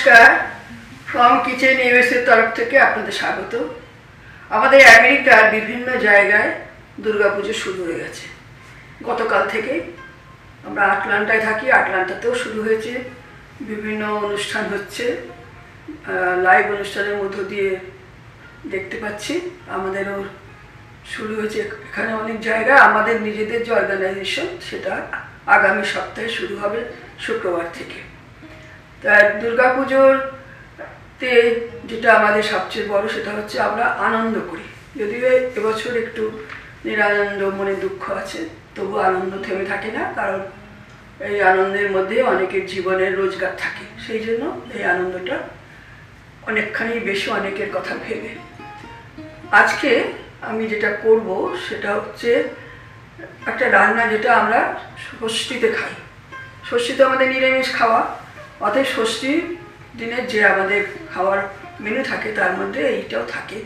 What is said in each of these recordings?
নমস্কার, from kitchen ইউএসএর তরফ থেকে আপনাদের স্বাগত। আমাদের আমেরিকার বিভিন্ন জায়গায় দুর্গাপুজো শুরু হয়ে গেছে গতকাল থেকে। আমরা আটলান্টায় থাকি, আটলান্টাতেও শুরু হয়েছে, বিভিন্ন অনুষ্ঠান হচ্ছে, লাইভ অনুষ্ঠানের মধ্য দিয়ে দেখতে পাচ্ছি। আমাদেরও শুরু হয়েছে এখানে অনেক জায়গায়। আমাদের নিজেদের যে অর্গানাইজেশন সেটা আগামী সপ্তাহে শুরু হবে শুক্রবার থেকে। তা দুর্গাপুজোতে যেটা আমাদের সবচেয়ে বড় সেটা হচ্ছে আমরা আনন্দ করি। যদিও এবছর একটু নিরানন্দ, মনে দুঃখ আছে, তবু আনন্দ থেমে থাকে না, কারণ এই আনন্দের মধ্যে অনেকের জীবনের রোজগার থাকে। সেই জন্য এই আনন্দটা অনেকখানি বেশি, অনেকের কথা ভেবে। আজকে আমি যেটা করব সেটা হচ্ছে একটা রান্না যেটা আমরা ষষ্ঠীতে খাই। ষষ্ঠীতে আমাদের নিরামিষ খাওয়া, অতএব ষষ্ঠীর দিনের যে আমাদের খাওয়ার মেনু থাকে তার মধ্যে এইটাও থাকে,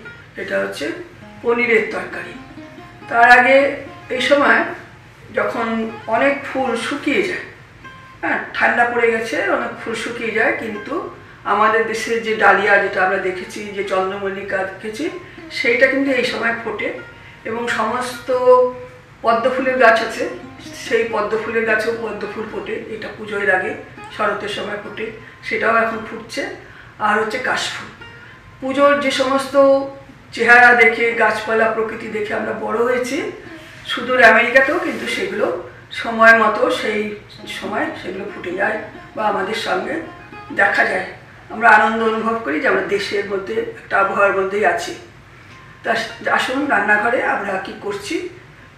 এটা হচ্ছে পনিরের তরকারি। তার আগে এই সময় যখন অনেক ফুল শুকিয়ে যায়, হ্যাঁ ঠান্ডা পড়ে গেছে, অনেক ফুল শুকিয়ে যায়, কিন্তু আমাদের দেশের যে ডালিয়া যেটা আমরা দেখেছি, যে চন্দ্রমল্লিকা দেখেছি, সেইটা কিন্তু এই সময় ফোটে। এবং সমস্ত পদ্ম ফুলের গাছ আছে, সেই পদ্ম ফুলের গাছেও পদ্ম ফুল ফোটে। এটা পুজোর আগে শরতের সময় ফোটে, সেটাও এখন ফুটছে। আর হচ্ছে কাশফুল। পুজোর যে সমস্ত চেহারা দেখে, গাছপালা, প্রকৃতি দেখে আমরা বড় হয়েছি সুদূর আমেরিকাতেও, কিন্তু সেগুলো সময় মতো সেই সময় সেগুলো ফুটে যায় বা আমাদের সঙ্গে দেখা যায়। আমরা আনন্দ অনুভব করি যে আমরা দেশের মধ্যে একটা আবহাওয়ার মধ্যেই আছি। তা আসুন রান্নাঘরে আমরা কি করছি।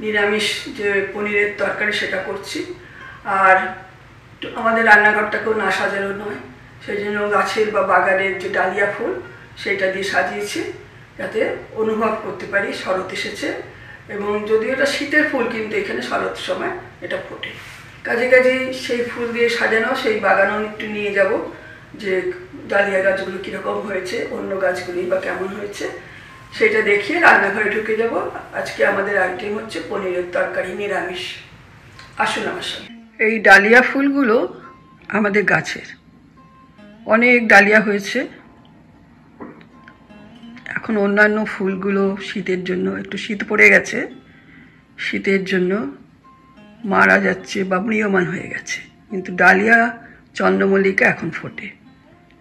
নিরামিষ যে পনিরের তরকারি সেটা করছি। আর আমাদের রান্নাঘরটাকেও না সাজানো নয়, সেই জন্য গাছের বা বাগানের যে ডালিয়া ফুল সেইটা দিয়ে সাজিয়েছি, যাতে অনুভব করতে পারি শরৎ এসেছে। এবং যদিও এটা শীতের ফুল, কিন্তু এখানে শরৎ সময় এটা ফোটে। কাজে কাজেই সেই ফুল দিয়ে সাজানো সেই বাগানও একটু নিয়ে যাব, যে ডালিয়া গাছগুলো কীরকম হয়েছে, অন্য গাছগুলি বা কেমন হয়েছে, সেটা দেখিয়ে রান্নাঘরে ঢুকে যাব। আজকে আমাদের আইটেম হচ্ছে পনিরের তরকারি, নিরামিষ। আসুন আমার সঙ্গে। এই ডালিয়া ফুলগুলো আমাদের গাছের, অনেক ডালিয়া হয়েছে। এখন অন্যান্য ফুলগুলো শীতের জন্য, একটু শীত পড়ে গেছে, শীতের জন্য মারা যাচ্ছে বা ম্রিয়মাণ হয়ে গেছে, কিন্তু ডালিয়া, চন্দ্রমল্লিকা এখন ফোটে।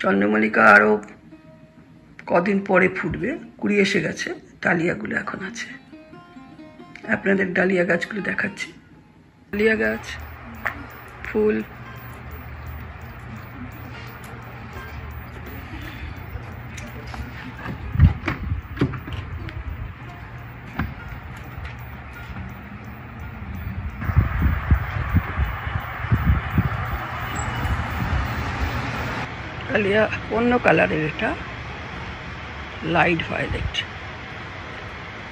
চন্দ্রমল্লিকা আরও কদিন পরে ফুটবে, কুড়ি এসে গেছে, ডালিয়াগুলো এখন আছে। আপনাদের ডালিয়া গাছগুলো দেখাচ্ছি। ডালিয়া গাছ, ফুল, ডালিয়া অন্য কালারের, এটা লাইট ভায়োলেট।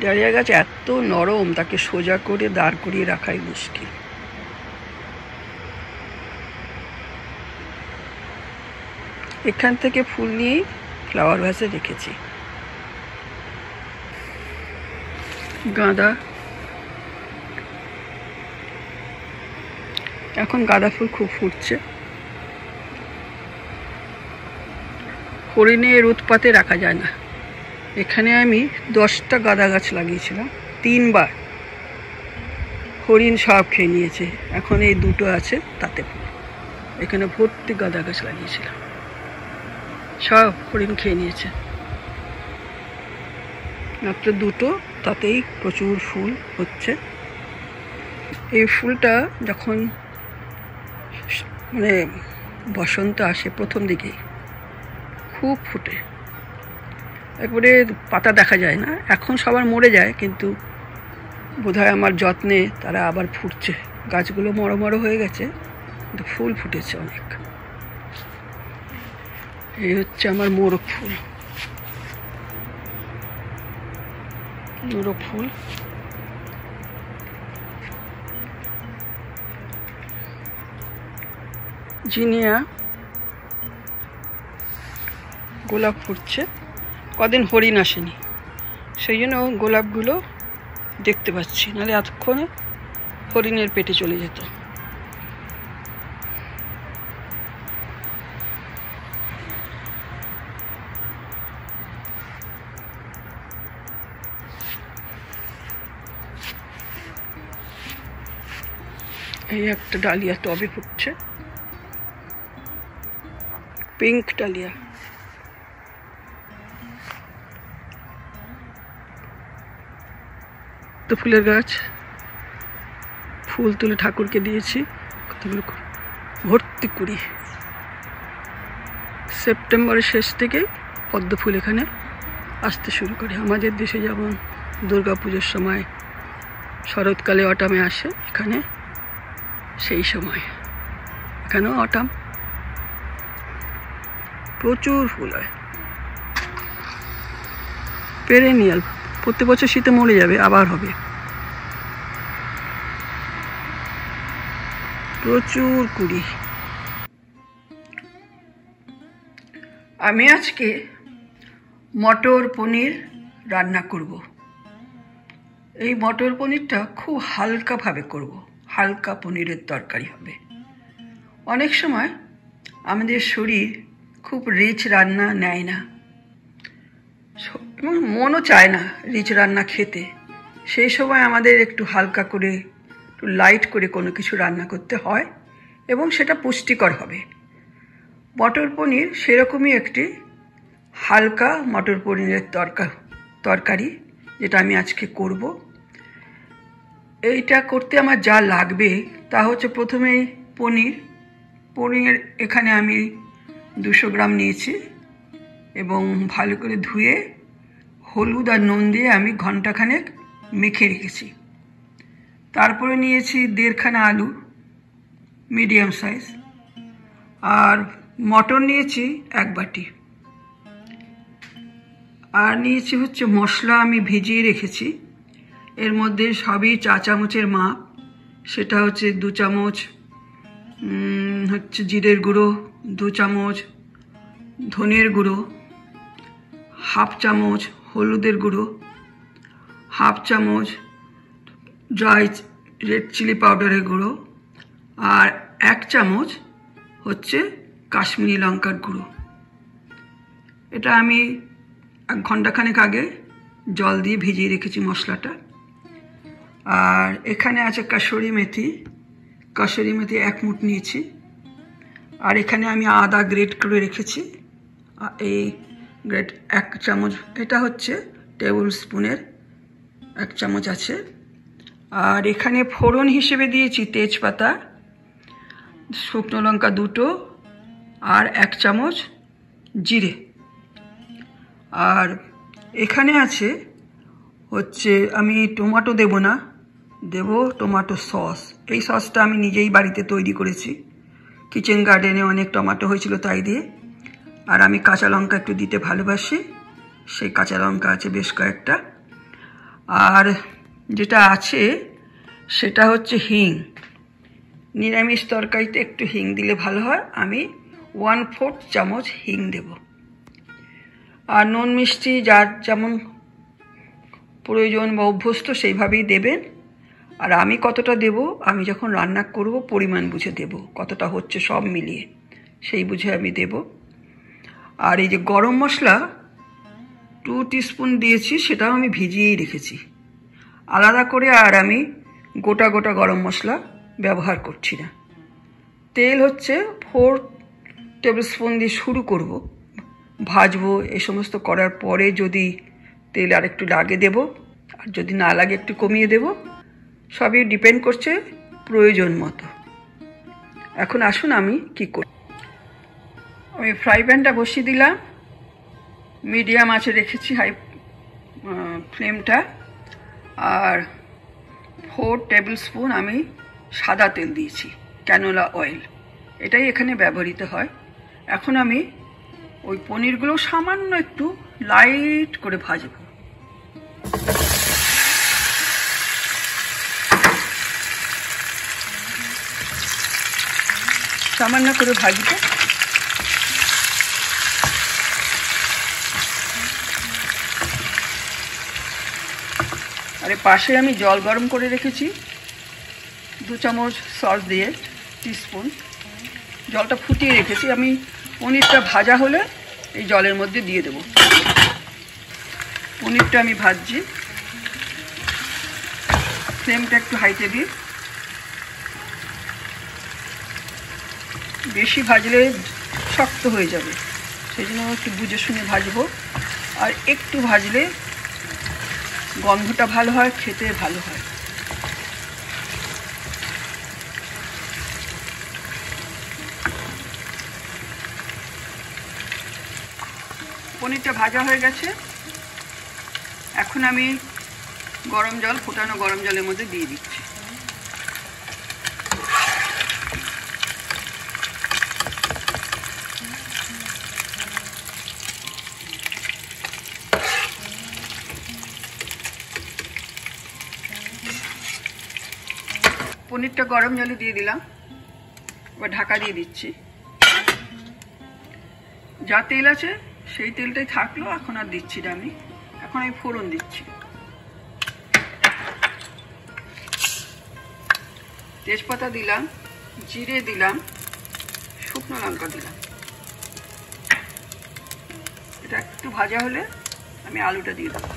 ডালিয়া গাছ এত নরম, তাকে সোজা করে দাঁড় করিয়ে রাখাই মুশকিল। এখান থেকে ফুল নিয়েই ফ্লাওয়ার ভাসে রেখেছি। গাঁদা, এখন গাঁদা ফুল খুব ফুটছে। হরিণের উৎপাতে রাখা যায় না। এখানে আমি 10টা গাঁদা গাছ লাগিয়েছিলাম, 3বার হরিণ সব খেয়ে নিয়েছে। এখন এই 2টো আছে, তাতে ফুল। এখানে ভর্তি গাঁদা গাছ লাগিয়েছিলাম, সব হরিণ খেয়ে নিয়েছে। মাত্র 2টো, তাতেই প্রচুর ফুল হচ্ছে। এই ফুলটা যখন মানে বসন্ত আসে প্রথম দিকেই খুব ফুটে, একবারে পাতা দেখা যায় না। এখন সবার মরে যায়, কিন্তু বোধহয় আমার যত্নে তারা আবার ফুটছে। গাছগুলো মরো মরো হয়ে গেছে, কিন্তু ফুল ফুটেছে অনেক। এই হচ্ছে আমার মোরগ ফুল। মোরগ ফুল, জিনিয়া, গোলাপ ফুটছে। কদিন হরিণ আসেনি, সেই জন্য গোলাপগুলো দেখতে পাচ্ছি, নাহলে এতক্ষণে হরিণের পেটে চলে যেত। এই একটা ডালিয়া টবে ফুটছে, পিঙ্ক ডালিয়া। তো ফুলের গাছ, ফুল তুলে ঠাকুরকে দিয়েছি কতগুলো, ভর্তি কুড়ি। সেপ্টেম্বরের শেষ থেকেই পদ্ম ফুল এখানে আসতে শুরু করে। আমাদের দেশে যেমন দুর্গা পুজোর সময় শরৎকালে অটামে আসে, এখানে সেই সময়, এখানেও অটাম, প্রচুর ফুল হয়। পেরেনিয়াল, প্রত্যেক বছর শীতে মরে যাবে, আবার হবে। প্রচুর কুড়ি। আমি আজকে মটর পনির রান্না করব। এই মটর পনিরটা খুব হালকাভাবে করব, হালকা পনিরের তরকারি হবে। অনেক সময় আমাদের শরীর খুব রিচ রান্না নেয় না, এবং মনও চায় না রিচ রান্না খেতে। সেই সময় আমাদের একটু হালকা করে, একটু লাইট করে কোনো কিছু রান্না করতে হয়, এবং সেটা পুষ্টিকর হবে। মটর পনির সেরকমই একটি হালকা মটর পনিরের তরকারি, যেটা আমি আজকে করব। এইটা করতে আমার যা লাগবে তা হচ্ছে, প্রথমেই পনির এখানে আমি 200 গ্রাম নিয়েছি, এবং ভালো করে ধুয়ে হলুদ আর নুন দিয়ে আমি ঘন্টাখানেক মেখে রেখেছি। তারপরে নিয়েছি 1.5 খানা আলু, মিডিয়াম সাইজ, আর মটর নিয়েছি 1 বাটি, আর নিয়েছি হচ্ছে মশলা আমি ভিজিয়ে রেখেছি। এর মধ্যে সবই 4 চামচের মাপ। সেটা হচ্ছে 2 চামচ হচ্ছে জিরের গুঁড়ো, 2 চামচ ধনের গুঁড়ো, 1/2 চামচ হলুদের গুঁড়ো, 1/2 চামচ ড্রাই রেড চিলি পাউডারের গুঁড়ো, আর 1 চামচ হচ্ছে কাশ্মীরি লঙ্কার গুঁড়ো। এটা আমি 1 ঘন্টাখানেক আগে জল দিয়ে ভিজিয়ে রেখেছি মশলাটা। আর এখানে আছে কাসুরি মেথি 1 মুঠ নিয়েছি। আর এখানে আমি আদা গ্রেট করে রেখেছি, এই গ্রেট 1 চামচ, এটা হচ্ছে টেবিল স্পুনের 1 চামচ আছে। আর এখানে ফোড়ন হিসেবে দিয়েছি তেজপাতা, শুকনো লঙ্কা 2টো, আর 1 চামচ জিরে। আর এখানে আছে হচ্ছে, আমি টমেটো দেব না, দেব টমেটো সস। এই সসটা আমি নিজেই বাড়িতে তৈরি করেছি, কিচেন গার্ডেনে অনেক টমেটো হয়েছিল তাই দিয়ে। আর আমি কাঁচা লঙ্কা একটু দিতে ভালোবাসি, সেই কাঁচা লঙ্কা আছে বেশ কয়েকটা। আর যেটা আছে সেটা হচ্ছে হিং। নিরামিষ তরকারিতে একটু হিং দিলে ভালো হয়, আমি 1/4 চামচ হিং দেব। আর নুন মিষ্টি যার যেমন প্রয়োজন বা অভ্যস্ত সেইভাবেই দেবেন। আর আমি কতটা দেব, আমি যখন রান্না করব পরিমাণ বুঝে দেব, কতটা হচ্ছে সব মিলিয়ে সেই বুঝে আমি দেব। আর এই যে গরম মশলা 2 টিস্পুন দিয়েছি, সেটাও আমি ভিজিয়েই রেখেছি আলাদা করে। আর আমি গোটা গরম মশলা ব্যবহার করছি না। তেল হচ্ছে 4 টেবিল স্পুন দিয়ে শুরু করব, ভাজবো। এই সমস্ত করার পরে যদি তেল আর একটু লাগে দেব, আর যদি না লাগে একটু কমিয়ে দেব, সবই ডিপেন্ড করছে প্রয়োজন মতো। এখন আসুন আমি কি করি। আমি ফ্রাই প্যানটা বসিয়ে দিলাম, মিডিয়াম আঁচে রেখেছি হাই ফ্লেমটা। আর 4 টেবিল স্পুন আমি সাদা তেল দিয়েছি, ক্যানোলা অয়েল, এটাই এখানে ব্যবহৃত হয়। এখন আমি ওই পনিরগুলো সামান্য একটু লাইট করে ভাজব। সামান্য করে ভাজবো। আর পাশে আমি জল গরম করে রেখেছি 2 চামচ সস দিয়ে, টিস্পুন জলটা ফুটিয়ে রেখেছি। আমি পনিরটা ভাজা হলে এই জলের মধ্যে দিয়ে দেব। পনিরটা আমি ভাজছি, ফ্লেমটা একটু হাইতে দিই। বেশি ভাজলে শক্ত হয়ে যাবে, সেই জন্য একটু বুঝে শুনে ভাজবো। আর একটু ভাজলে গন্ধটা ভালো হয়, খেতে ভালো হয়। পনিরটা ভাজা হয়ে গেছে। এখন আমি গরম জল, ফোটানো গরম জলের মধ্যে দিয়ে দিচ্ছি। পনিরটা গরম জলে দিয়ে দিলাম, এবার ঢাকা দিয়ে দিচ্ছি। যা তেল আছে সেই তেলটাই থাকলো, এখন আর দিচ্ছি না আমি। এখন আমি ফোড়ন দিচ্ছি। তেজপাতা দিলাম, জিরে দিলাম, শুকনো লঙ্কা দিলাম। এটা একটু ভাজা হলে আমি আলুটা দিয়ে দেবো।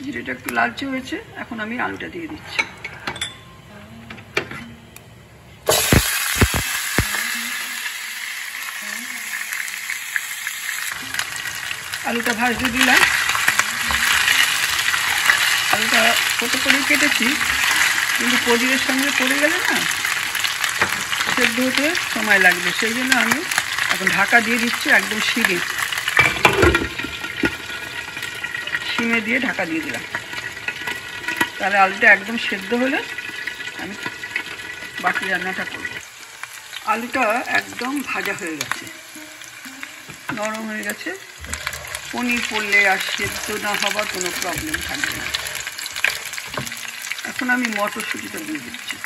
জিরেটা একটু লালচে হয়েছে, এখন আমি আলুটা দিয়ে দিচ্ছি। আলুটা ভাজতে দিলাম। আলুটা ছোট করে কেটেছি, কিন্তু পনিরের সঙ্গে পড়ে গেলে না সেদ্ধ হতে সময় লাগবে, সেই জন্য আমি এখন ঢাকা দিয়ে দিচ্ছি। একদম সিমে দিয়ে ঢাকা দিয়ে দিলাম। তাহলে আলুটা একদম সেদ্ধ হলে আমি বাকি রান্নাটা করব। আলুটা একদম ভাজা হয়ে গেছে, নরম হয়ে গেছে। পনির পড়লে আর সেদ্ধ না হবার কোনো প্রবলেম থাকবে না। এখন আমি মটরশুঁটিটা দিয়ে দিচ্ছি।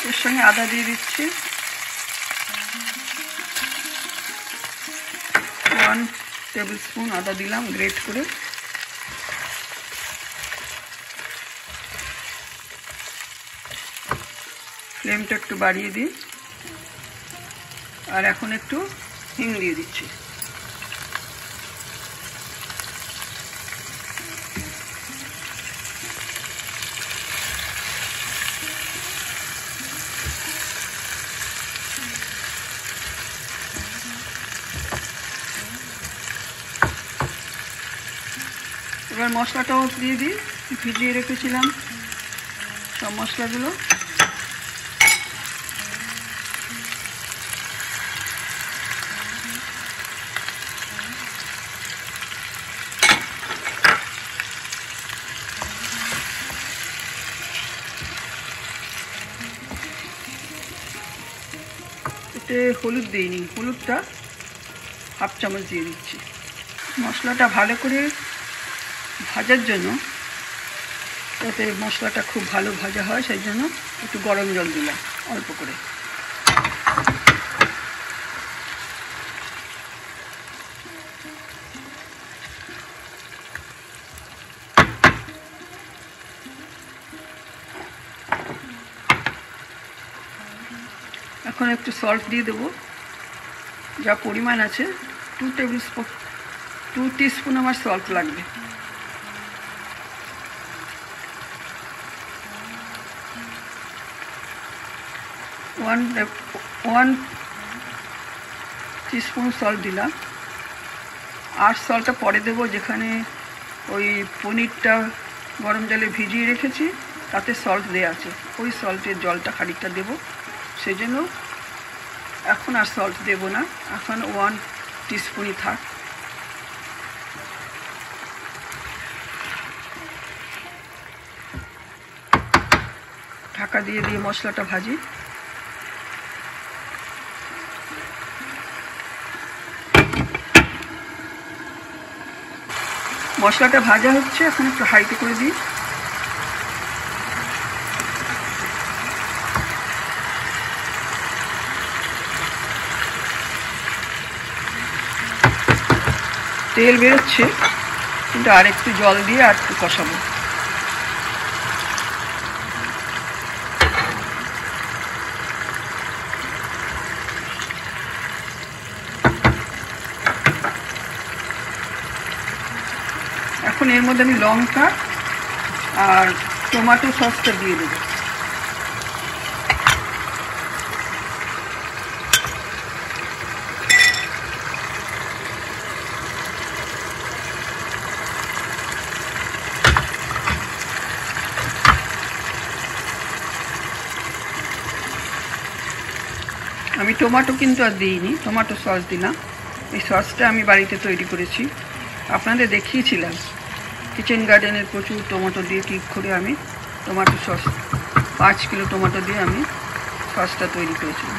এর সঙ্গে আদা দিয়ে দিচ্ছি, 1 টেবিল স্পুন আদা দিলাম গ্রেট করে। ফ্লেমটা একটু বাড়িয়ে দিই। আর এখন একটু হিং দিয়ে দিচ্ছি। এবার মশলাটাও দিয়ে দিই, ভিজিয়ে রেখেছিলাম সব মশলাগুলো। এতে হলুদ দিইনি, হলুদটা হাফ চামচ দিয়ে দিচ্ছি। মশলাটা ভালো করে ভাজার জন্য, যাতে মশলাটা খুব ভালো ভাজা হয়, সেই জন্য একটু গরম জল দিলাম অল্প করে। এখন একটু সল্ট দিয়ে দেবো, যা পরিমাণ আছে 2 টিস্পুন আমার সল্ট লাগবে। ওয়ান টিস্পুন সল্ট দিলাম। আর সল্টটা পরে দেবো, যেখানে ওই পনিরটা গরম জলে ভিজিয়ে রেখেছি তাতে সল্ট দেওয়া আছে, ওই সল্টের জলটা খানিকটা দেবো, সেই জন্য এখন আর সল্ট দেব না। এখন 1 টিস্পুনই থাক। ঢাকা দিয়ে দিয়ে মশলাটা ভাজি। মশলাটা ভাজা হচ্ছে, এখন একটু হাইতে করে দিই। তেল বেরোচ্ছে, কিন্তু আর একটু জল দিয়ে আর একটু কষাবো। এখন এর মধ্যে আমি লঙ্কা আর টমেটো সসটা দিয়ে দেবো। আমি টমেটো কিন্তু আর দিইনি, টমেটো সস দিলাম। এই সসটা আমি বাড়িতে তৈরি করেছি, আপনাদের দেখিয়েছিলাম। কিচেন গার্ডেনের প্রচুর টমেটো দিয়ে ঠিক করে আমি টমেটো সস 5 কিলো টমেটো দিয়ে আমি সসটা তৈরি করেছিলাম।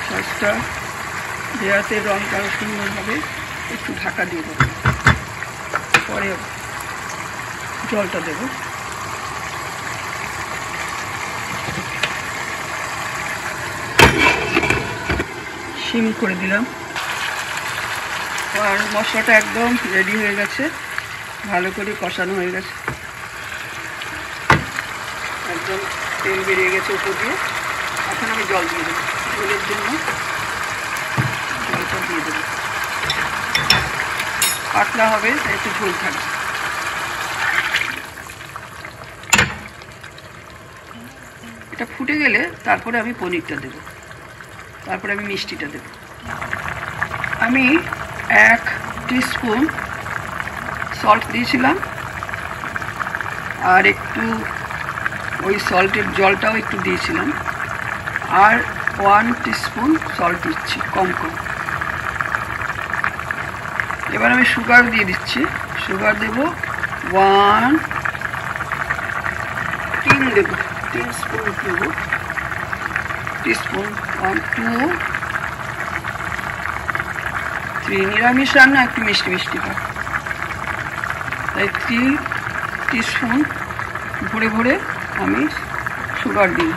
সসটা দেওয়াতে রঙটা সুন্দর হবে, একটু ঢাকা দিয়ে দেবো, পরে জলটা দেব। সিম করে দিলাম, আর মশলাটা একদম রেডি হয়ে গেছে, ভালো করে কষানো হয়ে গেছে, একদম তেল বেরিয়ে গেছে উপর দিয়ে। এখন আমি জল দিয়ে দেবো, ঝোলের জন্য জলটা দিয়ে দেবো। পাতলা হবে, একটু ঝোল থাকবে। এটা ফুটে গেলে তারপরে আমি পনিরটা দেব, তারপরে আমি মিষ্টিটা দেব। আমি 1 টিস্পুন সল্ট দিয়েছিলাম, আর একটু ওই সল্টের জলটাও একটু দিয়েছিলাম, আর 1 টিস্পুন সল্ট দিচ্ছি, কম কম। এবার আমি সুগার দিয়ে দিচ্ছি, সুগার দেব 3 দেব, 3 স্পুন দেব, টিস্পুন 1 2 3। নিরামিষ রান্না একটু মিষ্টি মিষ্টি হয়, তাই 3 টিস্পুন ভরে ভরে আমি সুগার দিই।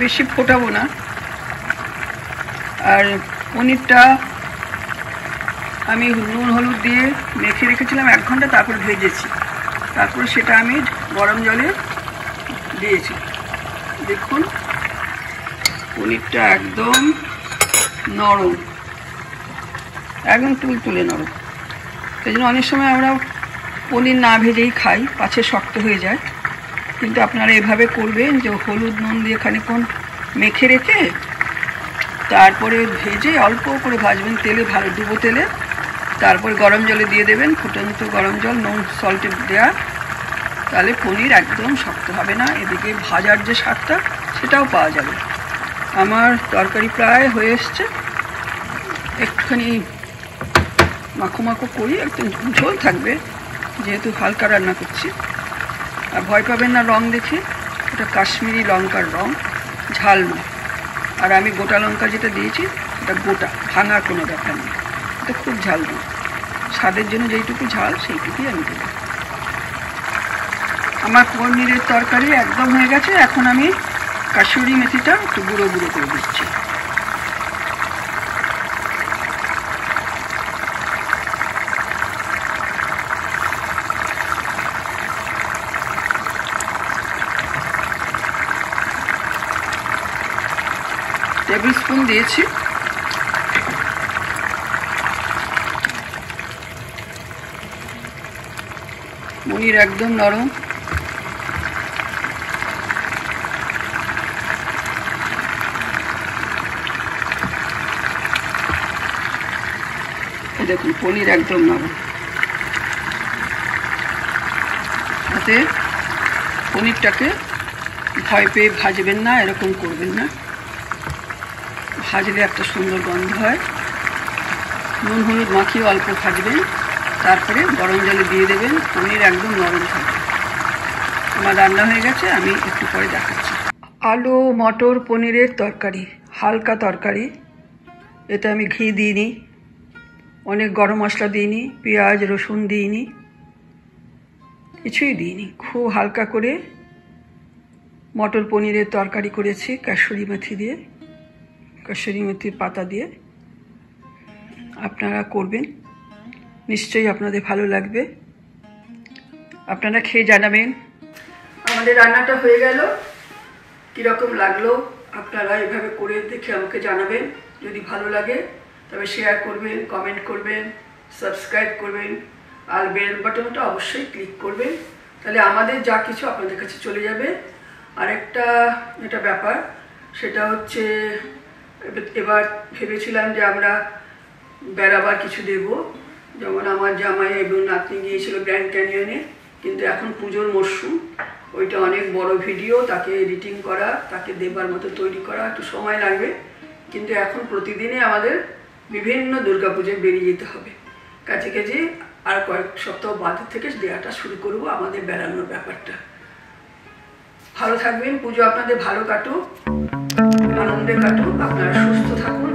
বেশি ফোটাবো না। আর পনিরটা আমি নুন হলুদ দিয়ে মেখে রেখেছিলাম 1 ঘন্টা, তারপর ভেজেছি, তারপরে সেটা আমি গরম জলে দিয়েছি। দেখুন পনিরটা একদম নরম, একদম তুলতুলে নরম। সেই জন্য অনেক সময় আমরা পনির না ভেজেই খাই, পাছে শক্ত হয়ে যায়। কিন্তু আপনারা এভাবে করবেন যে হলুদ নুন দিয়ে খানিকক্ষণ মেখে রেখে তারপরে ভেজে অল্প করে ভাজবেন, তেলে ভালো ডুবো তেলে, তারপর গরম জলে দিয়ে দেবেন, ফুটন্ত গরম জল, নুন সল্টে দেওয়া, তাহলে পনির একদম শক্ত হবে না, এদিকে ভাজার যে স্বাদটা সেটাও পাওয়া যাবে। আমার তরকারি প্রায় হয়ে এসছে, একটুখানি মাখো মাখো করি, একদম ঝোল থাকবে যেহেতু হালকা রান্না করছি। আর ভয় পাবেন না রং দেখে, এটা কাশ্মীরি লঙ্কার রং, ঝাল নয়। আর আমি গোটা লঙ্কা যেটা দিয়েছি এটা গোটা, ভাঙার কোনো ব্যাপার নেই, এটা খুব ঝাল নয়, স্বাদের জন্য যেইটুকু ঝাল সেইটুকুই আমি দেব। আমার পনিরের তরকারি একদম হয়ে গেছে। এখন আমি কাসুরি মেথিটা একটু গুঁড়ো গুঁড়ো করে দিচ্ছি। টেবিল স্পুন দিয়েছি। পনির একদম নরম, দেখুন পনির একদম নরম। যাতে পনিরটাকে ভয় পেয়ে ভাজবেন না, এরকম করবেন না। ভাজলে একটা সুন্দর গন্ধ হয়। নুন হলুদ মাখিয়ে অল্প ভাজবেন, তারপরে গরম জলে দিয়ে দেবেন। পনির একদম নরম থাকবে। আমার রান্না হয়ে গেছে, আমি একটু পরে দেখাচ্ছি। আলু মটর পনিরের তরকারি, হালকা তরকারি। এতে আমি ঘি দিইনি, অনেক গরম মশলা দিইনি, পেঁয়াজ রসুন দিইনি, কিছুই দিইনি। খুব হালকা করে মটর পনিরের তরকারি করেছি কাসুরি মেথি দিয়ে, কাসুরি মেথির পাতা দিয়ে। আপনারা করবেন, নিশ্চয়ই আপনাদের ভালো লাগবে। আপনারা খেয়ে জানাবেন। আমাদের রান্নাটা হয়ে গেল, কীরকম লাগলো আপনারা এভাবে করে দেখে আমাকে জানাবেন। যদি ভালো লাগে তবে শেয়ার করবেন, কমেন্ট করবেন, সাবস্ক্রাইব করবেন, আর বেল বাটনটা অবশ্যই ক্লিক করবেন। তাহলে আমাদের যা কিছু আপনাদের কাছে চলে যাবে। আরেকটা যেটা ব্যাপার, সেটা হচ্ছে এবার ভেবেছিলাম যে আমরা বেড়াবার কিছু দেব, যেমন আমার জামাই এবং নাতনি গিয়েছিল গ্র্যান্ড ক্যানিয়নে, কিন্তু এখন পুজোর মরশুম, ওইটা অনেক বড় ভিডিও, তাকে এডিটিং করা, তাকে দেবার মতো তৈরি করা একটু সময় লাগবে। কিন্তু এখন প্রতিদিনই আমাদের বিভিন্ন দুর্গাপুজোয় বেরিয়ে যেতে হবে, কাছে কাছে আর কয়েক সপ্তাহ বাদ থেকে দেওয়াটা শুরু করব আমাদের বেড়ানোর ব্যাপারটা। ভালো থাকবেন, পুজো আপনাদের ভালো কাটুক, আনন্দে কাটুক, আপনারা সুস্থ থাকুন।